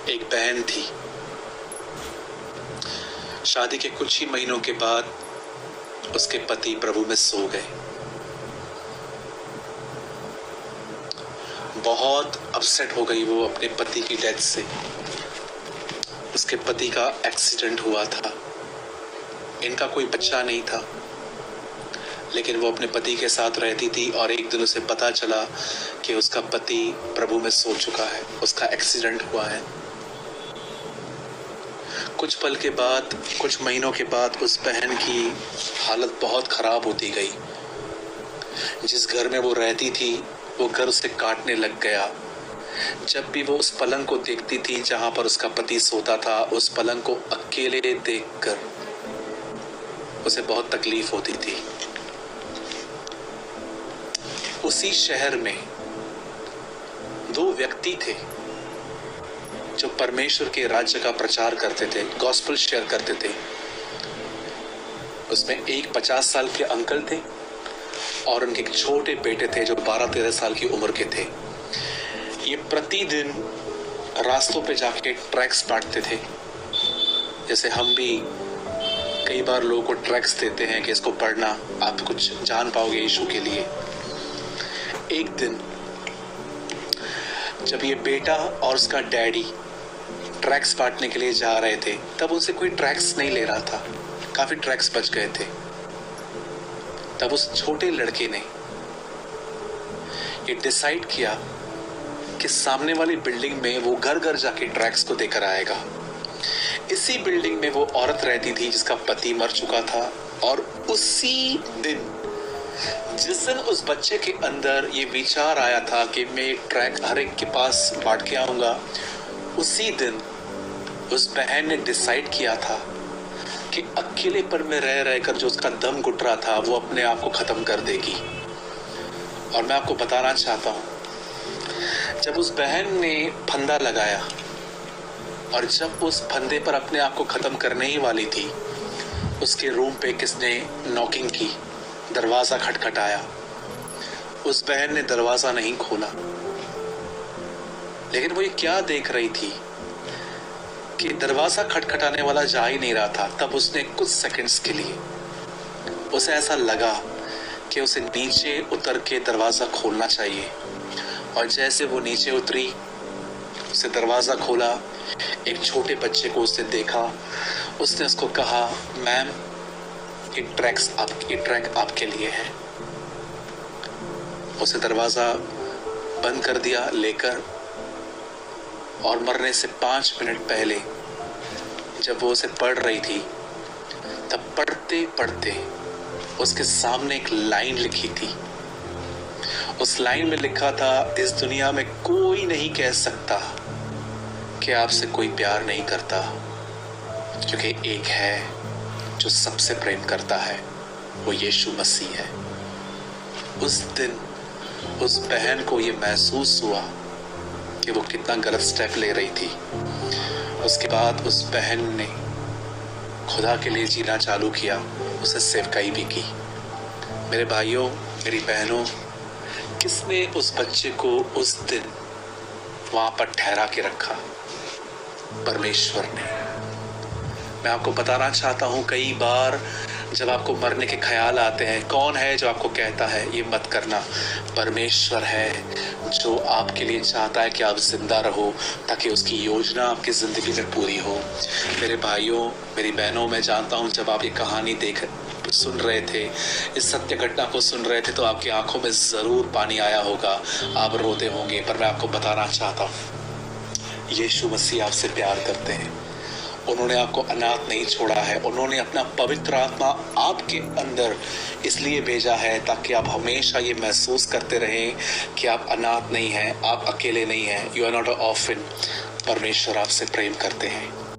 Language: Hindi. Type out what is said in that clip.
एक बहन थी। शादी के कुछ ही महीनों के बाद उसके पति प्रभु में सो गए। बहुत अपसेट हो गई वो अपने पति की डेथ से। उसके पति का एक्सीडेंट हुआ था। इनका कोई बच्चा नहीं था, लेकिन वो अपने पति के साथ रहती थी और एक दिन उसे पता चला कि उसका पति प्रभु में सो चुका है, उसका एक्सीडेंट हुआ है। कुछ पल के बाद, कुछ महीनों के बाद उस बहन की हालत बहुत खराब होती गई। जिस घर में वो रहती थी वो घर उसे काटने लग गया। जब भी वो उस पलंग को देखती थी जहां पर उसका पति सोता था, उस पलंग को अकेले देखकर उसे बहुत तकलीफ होती थी। उसी शहर में दो व्यक्ति थे जो परमेश्वर के राज्य का प्रचार करते थे, गॉस्पेल शेयर करते थे। उसमें एक 50 साल के अंकल थे और उनके एक छोटे बेटे थे जो 12-13 साल की उम्र के थे। ये प्रतिदिन रास्तों पे जाके ट्रैक्स बांटते थे। जैसे हम भी कई बार लोगों को ट्रैक्स देते हैं कि इसको पढ़ना, आप कुछ जान पाओगे यीशु के लिए। एक दिन जब ये बेटा और उसका डैडी ट्रैक्स बांटने के लिए जा रहे थे, तब उनसे कोई ट्रैक्स नहीं ले रहा था। काफी ट्रैक्स बच गए थे। तब उस छोटे लड़के ने ये डिसाइड किया कि सामने वाली बिल्डिंग में वो घर घर जाके ट्रैक्स को देकर आएगा। इसी बिल्डिंग में वो औरत रहती थी जिसका पति मर चुका था। और उसी दिन, जिस दिन उस बच्चे के अंदर ये विचार आया था कि मैं ट्रैक हर एक के पास बांट के आऊंगा, उसी दिन उस बहन ने डिसाइड किया था कि अकेलेपन में रह रहकर जो उसका दम घुट रहा था वो अपने आप को खत्म कर देगी। और मैं आपको बताना चाहता हूं, जब उस बहन ने फंदा लगाया और जब उस फंदे पर अपने आप को खत्म करने ही वाली थी, उसके रूम पे किसने नॉकिंग की, दरवाजा खटखटाया। उस बहन ने दरवाजा नहीं खोला, लेकिन वो ये क्या देख रही थी कि दरवाजा खटखटाने वाला जा ही नहीं रहा था। तब उसने कुछ सेकंड्स के लिए उसे ऐसा लगा कि उसे नीचे उतर के दरवाजा खोलना चाहिए। और जैसे वो नीचे उतरी, उसे दरवाजा खोला, एक छोटे बच्चे को उसने देखा। उसने उसको कहा, मैम ये ट्रैक आपके लिए है। उसे दरवाजा बंद कर दिया लेकर, और मरने से 5 मिनट पहले जब वो उसे पढ़ रही थी, तब पढ़ते पढ़ते उसके सामने एक लाइन लिखी थी। उस लाइन में लिखा था, इस दुनिया में कोई नहीं कह सकता कि आपसे कोई प्यार नहीं करता, क्योंकि एक है जो सबसे प्रेम करता है, वो यीशु मसीह है। उस दिन उस बहन को ये महसूस हुआ कि वो कितना गलत स्टेप ले रही थी। उसके बाद उस बहन ने खुदा के लिए जीना चालू किया, उसे सेवकाई भी की। मेरे भाइयों, मेरी बहनों, किसने उस बच्चे को उस दिन वहां पर ठहरा के रखा? परमेश्वर ने। मैं आपको बताना चाहता हूं, कई बार जब आपको मरने के ख्याल आते हैं, कौन है जो आपको कहता है ये मत करना? परमेश्वर है जो आपके लिए चाहता है कि आप जिंदा रहो, ताकि उसकी योजना आपकी जिंदगी में पूरी हो। मेरे भाइयों, मेरी बहनों, मैं जानता हूं जब आप ये कहानी सुन रहे थे, इस सत्य घटना को सुन रहे थे, तो आपकी आंखों में जरूर पानी आया होगा, आप रोते होंगे। पर मैं आपको बताना चाहता हूं, यीशु मसीह आपसे प्यार करते हैं। उन्होंने आपको अनाथ नहीं छोड़ा है। उन्होंने अपना पवित्र आत्मा आपके अंदर इसलिए भेजा है ताकि आप हमेशा ये महसूस करते रहें कि आप अनाथ नहीं हैं, आप अकेले नहीं हैं। You are not a orphan. परमेश्वर आपसे प्रेम करते हैं।